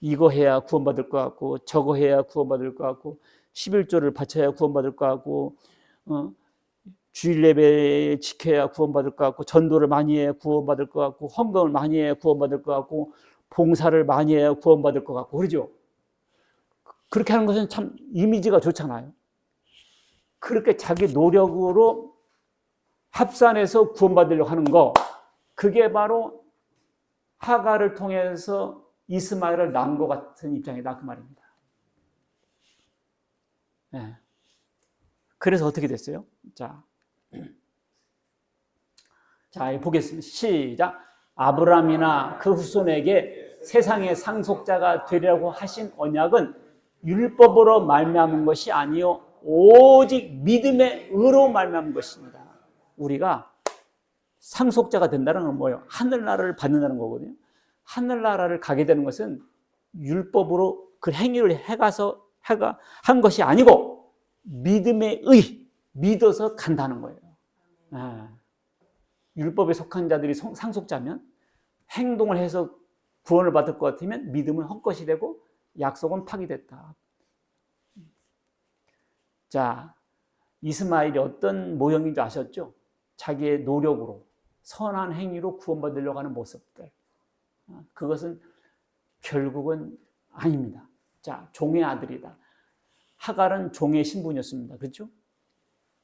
이거 해야 구원받을 것 같고 저거 해야 구원받을 것 같고 11조를 바쳐야 구원받을 것 같고 주일 예배 지켜야 구원받을 것 같고 전도를 많이 해야 구원받을 것 같고 헌금을 많이 해야 구원받을 것 같고 봉사를 많이 해야 구원받을 것 같고 그러죠. 그렇게 하는 것은 참 이미지가 좋잖아요. 그렇게 자기 노력으로 합산해서 구원받으려고 하는 거, 그게 바로 하가를 통해서 이스마엘을 낳은 것 같은 입장이다 그 말입니다. 네. 그래서 어떻게 됐어요? 자, 보겠습니다. 시작. 아브라함이나 그 후손에게 세상의 상속자가 되려고 하신 언약은 율법으로 말미암은 것이 아니요 오직 믿음의 의로 말미암은 것입니다. 우리가 상속자가 된다는 건 뭐예요? 하늘나라를 받는다는 거거든요. 하늘나라를 가게 되는 것은 율법으로 그 행위를 한 것이 아니고 믿음의 의, 믿어서 간다는 거예요. 율법에 속한 자들이 상속자면 행동을 해서 구원을 받을 것 같으면 믿음은 헛것이 되고 약속은 파기됐다. 자, 이스마엘이 어떤 모형인지 아셨죠? 자기의 노력으로 선한 행위로 구원받으려고 하는 모습들. 그것은 결국은 아닙니다. 자, 종의 아들이다. 하갈은 종의 신분이었습니다. 그렇죠?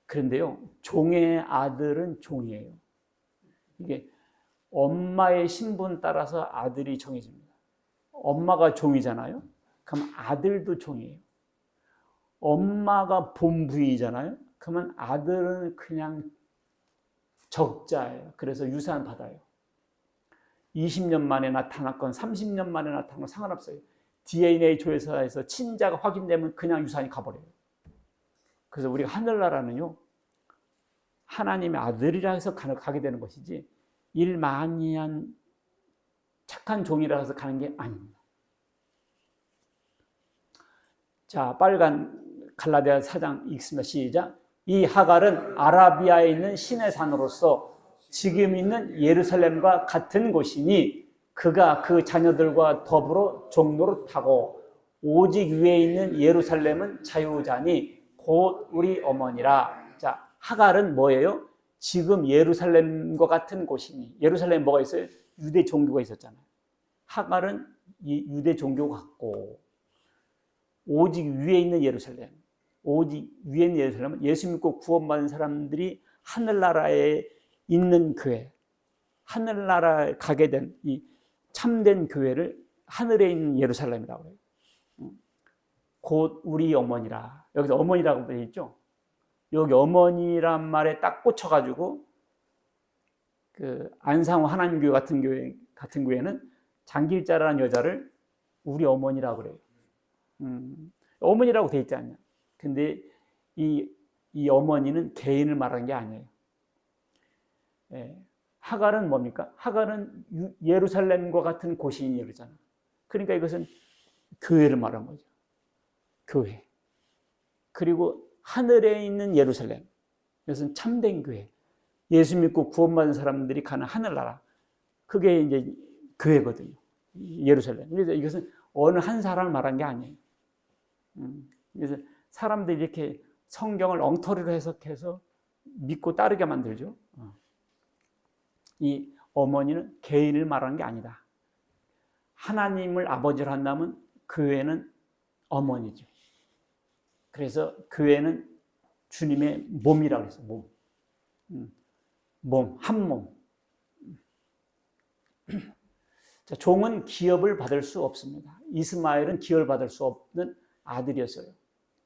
그런데요, 종의 아들은 종이에요. 이게 엄마의 신분 따라서 아들이 정해집니다. 엄마가 종이잖아요. 그럼 아들도 종이에요. 엄마가 본부이잖아요. 그러면 아들은 그냥 적자예요. 그래서 유산 받아요. 20년 만에 나타났건 30년 만에 나타나건 상관없어요. DNA 조사에서 친자가 확인되면 그냥 유산이 가버려요. 그래서 우리가 하늘나라는요, 하나님의 아들이라 해서 가게 되는 것이지 일만이한 착한 종이라 해서 가는 게 아닙니다. 자, 빨간 갈라디아 4장 읽습니다. 시작. 이 하갈은 아라비아에 있는 신의 산으로서 지금 있는 예루살렘과 같은 곳이니 그가 그 자녀들과 더불어 종노릇하고 오직 위에 있는 예루살렘은 자유자니 곧 우리 어머니라. 자, 하갈은 뭐예요? 지금 예루살렘과 같은 곳이니. 예루살렘에 뭐가 있어요? 유대 종교가 있었잖아요. 하갈은 이 유대 종교 같고 오직 위에 있는 예루살렘, 오직 위에 있는 예루살렘은 예수 믿고 구원받은 사람들이 하늘나라에 있는 교회, 하늘나라에 가게 된 이 참된 교회를 하늘에 있는 예루살렘이라고 해요. 곧 우리 어머니라. 여기서 어머니라고 되어 있죠. 여기 어머니란 말에 딱 꽂혀가지고 그 안상호 하나님교회 같은 교회는 장길자라는 여자를 우리 어머니라고 그래요. 어머니라고 돼 있지 않냐. 근데 이 어머니는 개인을 말하는 게 아니에요. 하갈은 뭡니까? 하갈은 예루살렘과 같은 곳이니 그러잖아. 그러니까 이것은 교회를 말하는 거죠. 교회. 그리고 하늘에 있는 예루살렘. 이것은 참된 교회. 예수 믿고 구원받은 사람들이 가는 하늘나라. 그게 이제 교회거든요. 예루살렘. 그래서 이것은 어느 한 사람을 말한 게 아니에요. 그래서 사람들이 이렇게 성경을 엉터리로 해석해서 믿고 따르게 만들죠. 이 어머니는 개인을 말하는 게 아니다. 하나님을 아버지로 한다면 교회는 어머니죠. 그래서 교회는 주님의 몸이라고 했어요. 몸, 한 몸. 자, 종은 기업을 받을 수 없습니다. 이스마엘은 기업을 받을 수 없는 아들이었어요.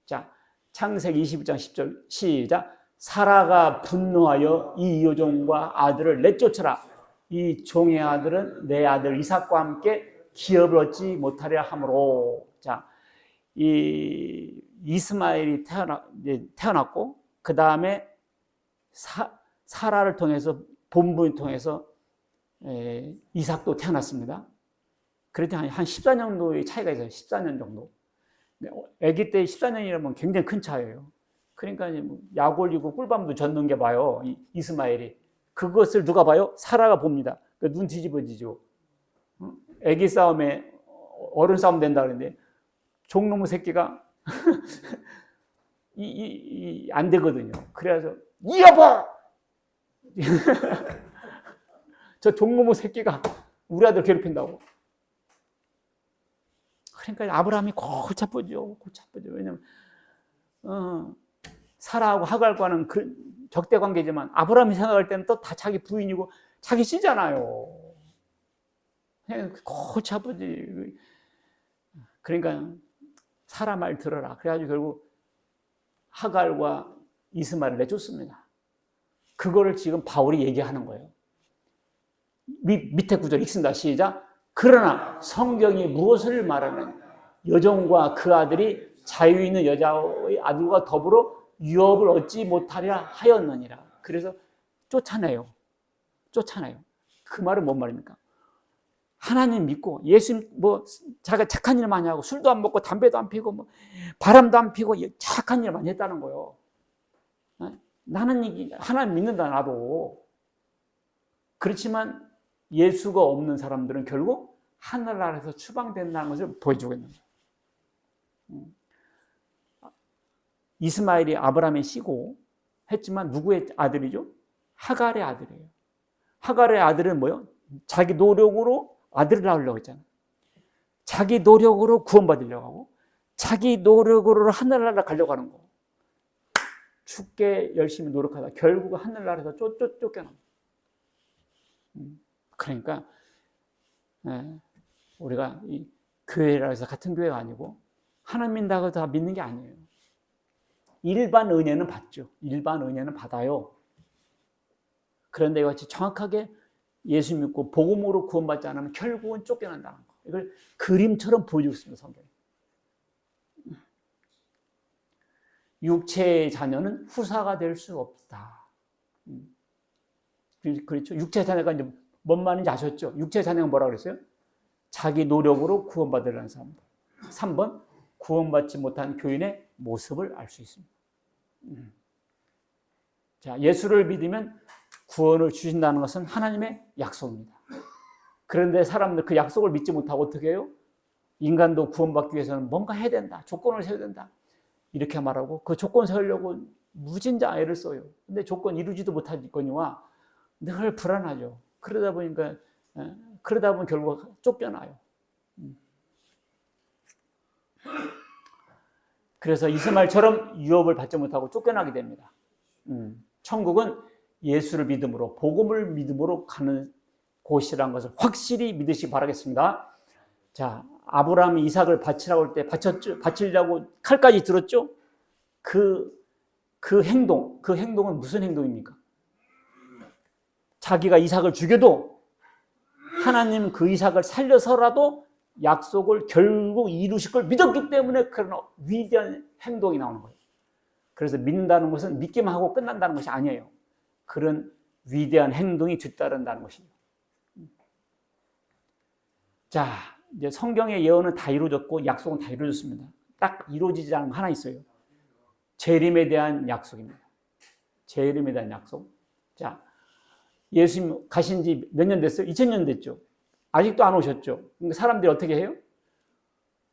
자, 창세기 22장 10절 시작. 사라가 분노하여 이 여종과 아들을 내쫓으라. 이 종의 아들은 내 아들 이삭과 함께 기업을 얻지 못하려 하므로. 자, 이 이스마엘이 태어났고 그 다음에 사라를 통해서 본부를 통해서 이삭도 태어났습니다. 그래도 한 14년 정도의 차이가 있어요. 14년 정도. 아기 때 14년이라면 굉장히 큰 차이예요. 그러니까 약 올리고 꿀밤도 젓는 게 봐요. 이스마엘이. 그것을 누가 봐요? 사라가 봅니다. 눈 뒤집어지죠. 아기 싸움에 어른 싸움 된다 그러는데 종놈의 새끼가 안 되거든요. 그래서 이 여보! 저 종놈의 새끼가 우리 아들 괴롭힌다고. 그러니까 아브라함이 골치 아프죠. 왜냐면 사라하고 하갈과는 적대 관계지만 아브라함이 생각할 때는 또 다 자기 부인이고 자기 씨잖아요. 골치 아프지. 그러니까 사라 말 들어라. 그래가지고 결국 하갈과 이스마엘을 내쫓습니다. 그거를 지금 바울이 얘기하는 거예요. 밑에 구절 읽습니다. 시작. 그러나 성경이 무엇을 말하는 여종과 그 아들이 자유 있는 여자의 아들과 더불어 유업을 얻지 못하려 하였느니라. 그래서 쫓아내요. 그 말은 뭔 말입니까? 하나님 믿고 예수 자기가 착한 일 많이 하고 술도 안 먹고 담배도 안 피고 바람도 안 피고 착한 일 많이 했다는 거예요. 나는 하나님 믿는다 나도. 그렇지만 예수가 없는 사람들은 결국 하늘나라에서 추방된다는 것을 보여주고 있는 거예요. 이스마엘이 아브라함의 씨고 했지만 누구의 아들이죠? 하갈의 아들이에요. 하갈의 아들은 뭐요? 자기 노력으로 아들을 낳으려고 했잖아요. 자기 노력으로 구원받으려고 하고 자기 노력으로 하늘나라 가려고 하는 거. 죽게 열심히 노력하다 결국 하늘나라에서 쫓겨납니다. 그러니까 우리가 이 교회라 해서 같은 교회가 아니고 하나님 믿는다고 다 믿는 게 아니에요. 일반 은혜는 받죠. 일반 은혜는 받아요. 그런데 이와 같이 정확하게 예수 믿고 복음으로 구원받지 않으면 결국은 쫓겨난다는 거. 이걸 그림처럼 보여주고 있습니다. 성경이. 육체의 자녀는 후사가 될 수 없다. 그렇죠. 육체의 자녀가 이제 뭔 말인지 아셨죠? 육체의 자녀가 뭐라고 그랬어요? 자기 노력으로 구원받으려는 사람들. 3번, 구원받지 못한 교인의 모습을 알 수 있습니다. 자, 예수를 믿으면 구원을 주신다는 것은 하나님의 약속입니다. 그런데 사람들 그 약속을 믿지 못하고 어떻게 해요? 인간도 구원받기 위해서는 뭔가 해야 된다. 조건을 세워야 된다. 이렇게 말하고 그 조건 세우려고 무진장 애를 써요. 근데 조건 이루지도 못하거니와 늘 불안하죠. 그러다 보면 결국 쫓겨나요. 그래서 이스마엘처럼 유업을 받지 못하고 쫓겨나게 됩니다. 천국은 예수를 믿음으로 복음을 믿음으로 가는 곳이라는 것을 확실히 믿으시기 바라겠습니다. 자, 아브라함이 이삭을 바치라고 할 때 바치려고 칼까지 들었죠? 그 행동은 무슨 행동입니까? 자기가 이삭을 죽여도 하나님 그 이삭을 살려서라도 약속을 결국 이루실 걸 믿었기 때문에 그런 위대한 행동이 나오는 거예요. 그래서 믿는다는 것은 믿기만 하고 끝난다는 것이 아니에요. 그런 위대한 행동이 뒤따른다는 것이죠. 자, 이제 성경의 예언은 다 이루어졌고 약속은 다 이루어졌습니다. 딱 이루어지지 않은 거 하나 있어요. 재림에 대한 약속입니다. 재림에 대한 약속. 자, 예수님 가신 지 몇 년 됐어요? 2000년 됐죠. 아직도 안 오셨죠. 그러니까 사람들이 어떻게 해요?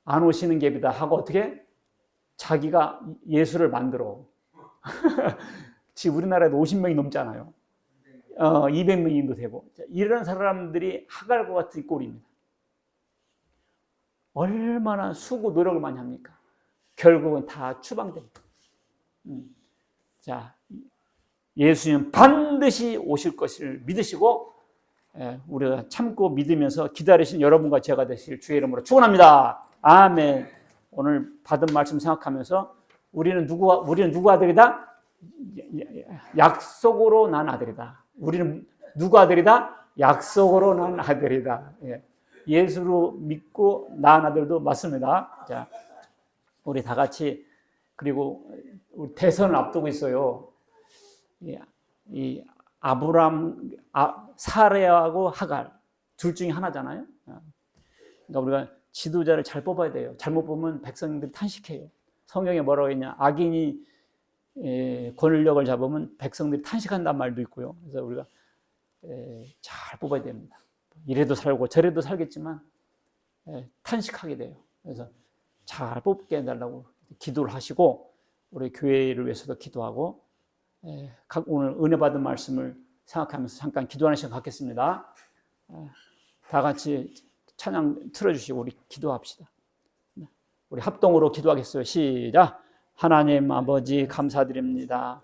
안 오시는 게비다 하고 어떻게? 자기가 예수를 만들어. 지금 우리나라에도 50명이 넘잖아요. 200명도 되고. 이런 사람들이 하갈과 같은 꼴입니다. 얼마나 수고 노력을 많이 합니까? 결국은 다 추방됩니다. 자, 예수님 반드시 오실 것을 믿으시고 우리가 참고 믿으면서 기다리신 여러분과 제가 되실 주의 이름으로 축원합니다. 아멘. 오늘 받은 말씀 생각하면서 우리는 누구 아들이다? 약속으로 난 아들이다. 우리는 누구 아들이다? 약속으로 난 아들이다. 예수로 믿고 낳은 아들도 맞습니다. 자, 우리 다 같이, 그리고 우리 대선을 앞두고 있어요. 이 아브람, 사레하고 하갈 둘 중에 하나잖아요. 그러니까 우리가 지도자를 잘 뽑아야 돼요. 잘못 보면 백성들이 탄식해요. 성경에 뭐라고 했냐? 악인이 권력을 잡으면 백성들이 탄식한다는 말도 있고요. 그래서 우리가 잘 뽑아야 됩니다. 이래도 살고 저래도 살겠지만 탄식하게 돼요. 그래서 잘 뽑게 해달라고 기도를 하시고, 우리 교회를 위해서도 기도하고, 오늘 은혜 받은 말씀을 생각하면서 잠깐 기도하는 시간 갖겠습니다. 다 같이 찬양 틀어주시고 우리 기도합시다. 우리 합동으로 기도하겠어요. 시작. 하나님 아버지 감사드립니다.